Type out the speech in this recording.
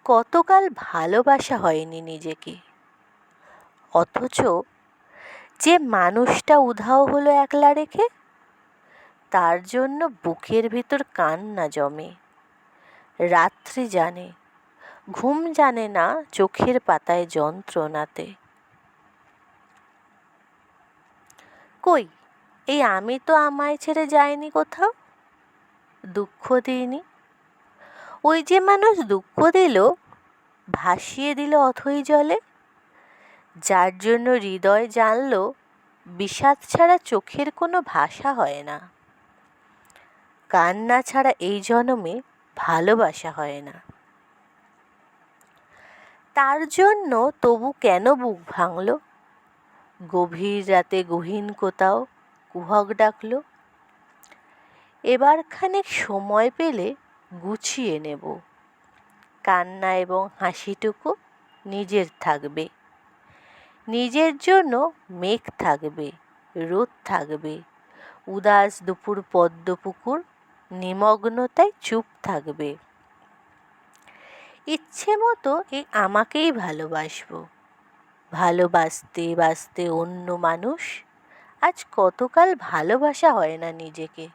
কতকাল ভালোবাসা হয়নি নিজেকে, অথচ যে মানুষটা উধাও হলো একলা রেখে, তার জন্য বুকের ভিতর কান্না জমে। রাত্রি জানে, ঘুম জানে না চোখের পাতায় যন্ত্রণাতে। কই, এই আমি তো আমায় ছেড়ে যাইনি কোথাও, দুঃখ দিইনি। ওই যে মানুষ দুঃখ দিল, ভাসিয়ে দিল অথই জলে, যার জন্য হৃদয় জানলো বিষাদ ছাড়া চোখের কোনো ভাষা হয় না, কান্না ছাড়া এই জনমে ভালোবাসা হয় না। তার জন্য তবু কেন বুক ভাঙল, গভীর রাতে গহীন কোথাও কুহক ডাকল। এবার খানিক সময় পেলে গুছিয়ে নেব, কান্না এবং হাসিটুকু নিজের থাকবে। নিজের জন্য মেঘ থাকবে, রোদ থাকবে, উদাস দুপুর পদ্মপুকুর নিমগ্নতায় চুপ থাকবে। ইচ্ছে মতো এই আমাকেই ভালোবাসবো, ভালোবাসতে বাসতে অন্য মানুষ। আজ কতকাল ভালোবাসা হয় না নিজেকে।